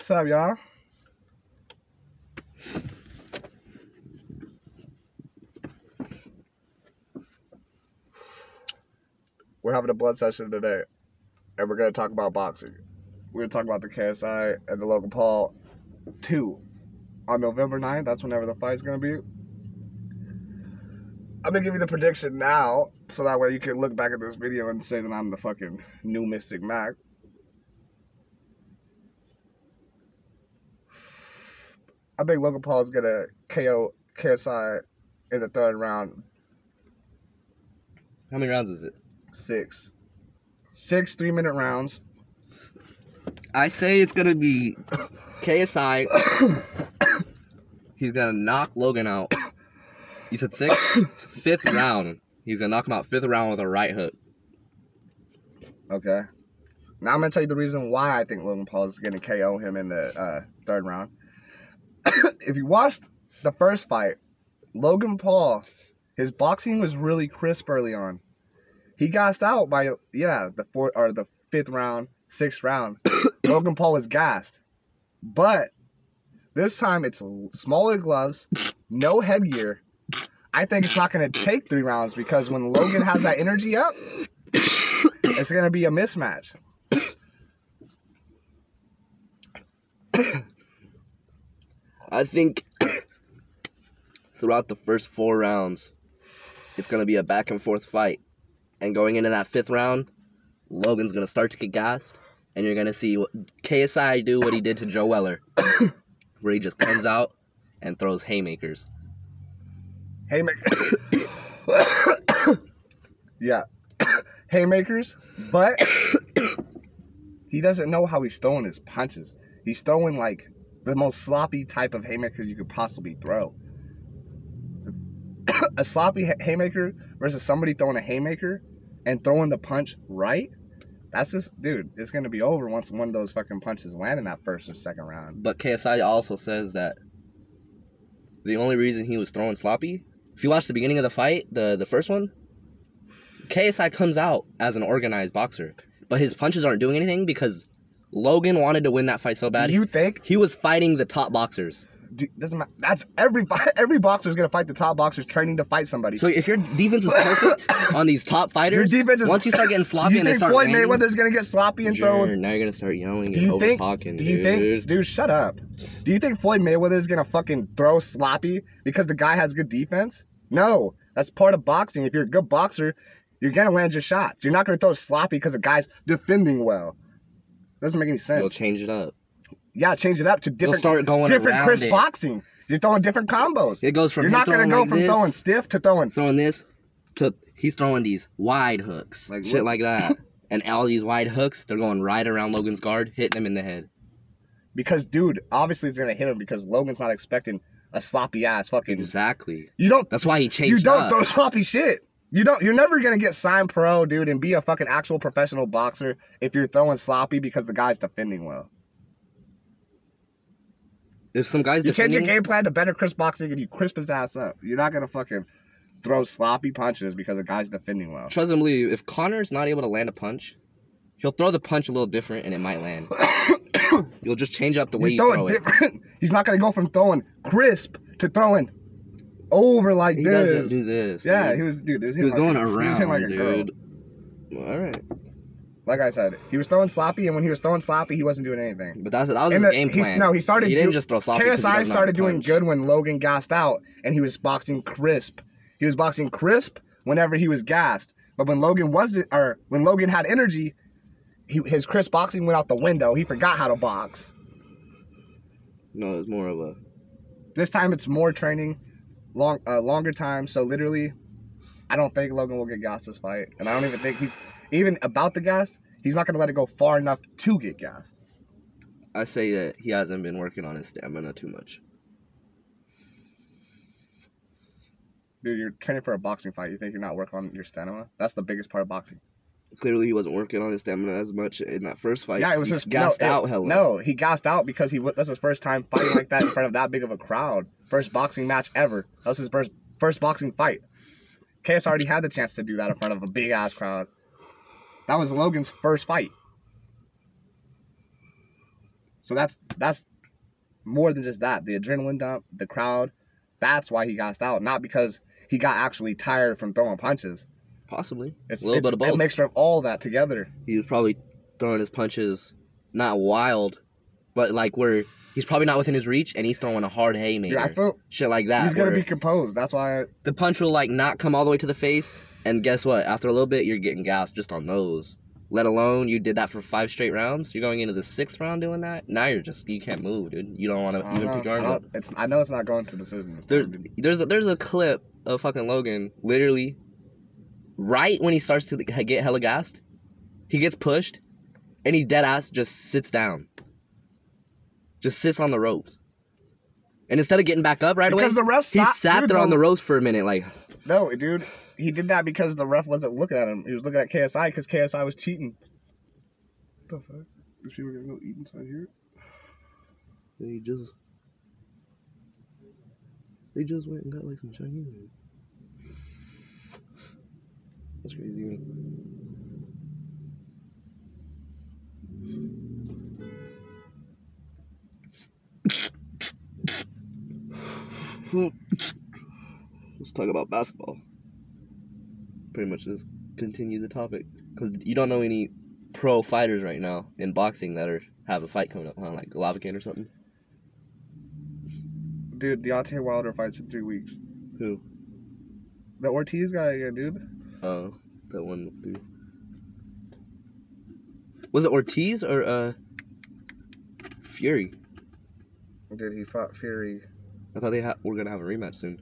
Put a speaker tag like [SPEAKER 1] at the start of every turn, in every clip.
[SPEAKER 1] What's up, y'all? We're having a blood session today, and we're going to talk about boxing. We're going to talk about the KSI and the Logan Paul 2 on November 9th. That's whenever the fight's going to be. I'm going to give you the prediction now, so that way you can look back at this video and say that I'm the fucking new Mystic Mac. I think Logan Paul is going to KO KSI in the third round.
[SPEAKER 2] How many rounds is it?
[SPEAKER 1] 6 3-minute rounds.
[SPEAKER 2] I say it's going to be KSI. He's going to knock Logan out. You said 6? 5th round. He's going to knock him out 5th round with a right hook.
[SPEAKER 1] Okay. Now I'm going to tell you the reason why I think Logan Paul is going to KO him in the third round. If you watched the first fight, Logan Paul, his boxing was really crisp early on. He gassed out by, the 5th round, 6th round. Logan Paul was gassed. But this time it's smaller gloves, no headgear. I think it's not going to take 3 rounds because when Logan has that energy up, it's going to be a mismatch.
[SPEAKER 2] I think throughout the first 4 rounds, it's going to be a back and forth fight. And going into that 5th round, Logan's going to start to get gassed. And you're going to see KSI do what he did to Joe Weller. Where he just comes out and throws haymakers.
[SPEAKER 1] Haymakers. Yeah. Haymakers. But he doesn't know how he's throwing his punches. He's throwing like the most sloppy type of haymakers you could possibly throw. A sloppy haymaker versus somebody throwing a haymaker and throwing the punch right, that's just, dude, it's going to be over once one of those fucking punches land in that first or second round.
[SPEAKER 2] But KSI also says that the only reason he was throwing sloppy, if you watch the beginning of the fight, the first one, KSI comes out as an organized boxer. But his punches aren't doing anything because Logan wanted to win that fight so bad.
[SPEAKER 1] Do you think
[SPEAKER 2] he was fighting the top boxers?
[SPEAKER 1] Doesn't matter. That's every boxer is gonna fight the top boxers training to fight somebody.
[SPEAKER 2] So if your defense is perfect on these top fighters,
[SPEAKER 1] your defense is,
[SPEAKER 2] once you start getting sloppy and they start
[SPEAKER 1] Floyd Mayweather's gonna get sloppy and throw?
[SPEAKER 2] Now you're gonna start yelling and over talking.
[SPEAKER 1] Do you think, dude, shut up? Do you think Floyd Mayweather's gonna fucking throw sloppy because the guy has good defense? No, that's part of boxing. If you're a good boxer, you're gonna land your shots. You're not gonna throw sloppy because the guy's defending well. Doesn't make any sense.
[SPEAKER 2] You'll change it up.
[SPEAKER 1] Yeah, change it up to different, crisp boxing. You're throwing different combos.
[SPEAKER 2] It goes from
[SPEAKER 1] you're not gonna go from throwing stiff to throwing
[SPEAKER 2] this to he's throwing these wide hooks, like shit like that, and all these wide hooks, they're going right around Logan's guard, hitting him in the head. Because,
[SPEAKER 1] dude, obviously it's gonna hit him because Logan's not expecting a sloppy ass fucking.
[SPEAKER 2] Exactly.
[SPEAKER 1] You don't.
[SPEAKER 2] That's why he changed.
[SPEAKER 1] You don't throw sloppy shit. You don't. You're never gonna get signed pro, dude, and be a fucking actual professional boxer if you're throwing sloppy because the guy's defending well.
[SPEAKER 2] If some guys
[SPEAKER 1] you change your game plan to better crisp boxing and you crisp his ass up. You're not gonna fucking throw sloppy punches because the guy's defending well.
[SPEAKER 2] Trust and believe, if Connor's not able to land a punch, he'll throw the punch a little different and it might land. You'll just change up the way you throw it.
[SPEAKER 1] He's not gonna go from throwing crisp to throwing over like
[SPEAKER 2] this.
[SPEAKER 1] He
[SPEAKER 2] doesn't do this.
[SPEAKER 1] Yeah,
[SPEAKER 2] dude.
[SPEAKER 1] he was
[SPEAKER 2] going around,
[SPEAKER 1] he was hitting like a
[SPEAKER 2] dude.
[SPEAKER 1] Girl.
[SPEAKER 2] All right.
[SPEAKER 1] Like I said, he was throwing sloppy, and when he was throwing sloppy, he wasn't doing anything.
[SPEAKER 2] But that was his game plan.
[SPEAKER 1] He started.
[SPEAKER 2] He didn't just throw sloppy.
[SPEAKER 1] KSI started doing good when Logan gassed out, and he was boxing crisp. He was boxing crisp whenever he was gassed. But when Logan when Logan had energy, his crisp boxing went out the window. He forgot how to box.
[SPEAKER 2] No, it's more of a.
[SPEAKER 1] This time it's more training, longer time. So literally, I don't think Logan will get gassed this fight, and I don't even think he's. Even about the gas, he's not going to let it go far enough to get gassed.
[SPEAKER 2] I say that he hasn't been working on his stamina too much.
[SPEAKER 1] Dude, you're training for a boxing fight. You think you're not working on your stamina? That's the biggest part of boxing.
[SPEAKER 2] Clearly, he wasn't working on his stamina as much in that first fight.
[SPEAKER 1] Yeah, it was just
[SPEAKER 2] gassed out hella.
[SPEAKER 1] No, he gassed out because that's his first time fighting like that in front of that big of a crowd. First boxing match ever. That was his first boxing fight. KS already had the chance to do that in front of a big-ass crowd. That was Logan's first fight. So that's more than just that. The adrenaline dump, the crowd, that's why he gassed out. Not because he got actually tired from throwing punches.
[SPEAKER 2] Possibly.
[SPEAKER 1] It's
[SPEAKER 2] a little bit of both.
[SPEAKER 1] a mixture of all that together.
[SPEAKER 2] He was probably throwing his punches not wild, but like where he's probably not within his reach and he's throwing a hard haymaker.
[SPEAKER 1] Dude, I feel
[SPEAKER 2] shit like that.
[SPEAKER 1] he's gonna be composed. That's why
[SPEAKER 2] the punch will like not come all the way to the face, and guess what? After a little bit, you're getting gassed just on those. Let alone you did that for 5 straight rounds. You're going into the 6th round doing that. Now you can't move, dude. You don't want to even pick your arms up.
[SPEAKER 1] I know it's not going to decision.
[SPEAKER 2] There's a clip of fucking Logan literally right when he starts to get hella gassed. He gets pushed, and he dead ass just sits down. Just sits on the ropes. And instead of getting back up right away,
[SPEAKER 1] the ref stopped,
[SPEAKER 2] he sat there on the ropes for a minute, like.
[SPEAKER 1] No, dude. He did that because the ref wasn't looking at him. He was looking at KSI because KSI was cheating. What the fuck? These people are gonna go eat inside here?
[SPEAKER 2] They just went and got like some Chinese. That's crazy. Let's talk about basketball. Pretty much just continue the topic. Because you don't know any pro fighters right now in boxing that have a fight coming up, huh? Like Golovkin or something?
[SPEAKER 1] Dude, Deontay Wilder fights in 3 weeks.
[SPEAKER 2] Who?
[SPEAKER 1] The Ortiz guy again, dude.
[SPEAKER 2] Oh, that one dude. Was it Ortiz or Fury?
[SPEAKER 1] Dude, he fought Fury.
[SPEAKER 2] I thought were gonna have a rematch soon.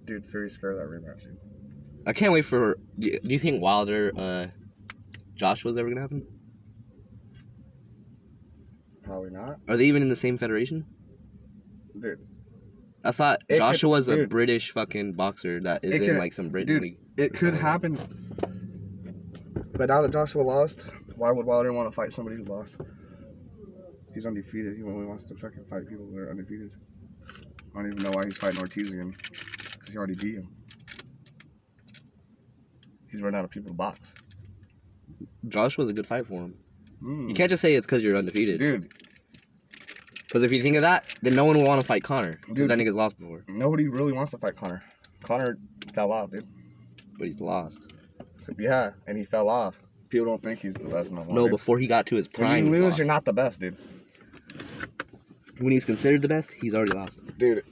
[SPEAKER 1] Dude, Fury's scared of that rematch, dude.
[SPEAKER 2] I can't wait for. Do you think Wilder, Joshua's ever gonna happen?
[SPEAKER 1] Probably not.
[SPEAKER 2] Are they even in the same federation?
[SPEAKER 1] Dude.
[SPEAKER 2] I thought Joshua's a British fucking boxer that is in like some Britain league.
[SPEAKER 1] It could happen. But now that Joshua lost, why would Wilder want to fight somebody who lost? He's undefeated. He only wants to fucking fight people that are undefeated. I don't even know why he's fighting Ortiz again. Because he already beat him. He's run out of people to box.
[SPEAKER 2] Joshua's a good fight for him. You can't just say it's because you're undefeated.
[SPEAKER 1] Dude.
[SPEAKER 2] Because if you think of that, then no one will want to fight Conor. Because that nigga's lost before.
[SPEAKER 1] Nobody really wants to fight Conor. Conor fell off, dude.
[SPEAKER 2] But he's lost.
[SPEAKER 1] Yeah, and he fell off. People don't think he's the best no more.
[SPEAKER 2] No, before he got to his prime.
[SPEAKER 1] When you lose, you're not the best, dude.
[SPEAKER 2] When he's considered the best, he's already lost.
[SPEAKER 1] Dude.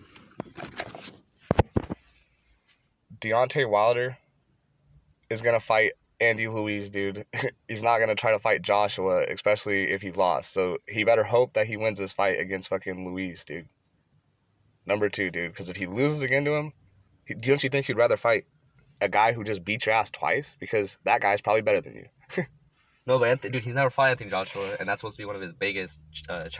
[SPEAKER 1] Deontay Wilder is going to fight Andy Ruiz, dude. He's not going to try to fight Joshua, especially if he lost. So he better hope that he wins this fight against fucking Ruiz, dude. Number 2, dude. Because if he loses again to him, don't you think he'd rather fight a guy who just beat your ass twice? Because that guy's probably better than you.
[SPEAKER 2] No, but dude, he's never fought Anthony Joshua, and that's supposed to be one of his biggest challenges.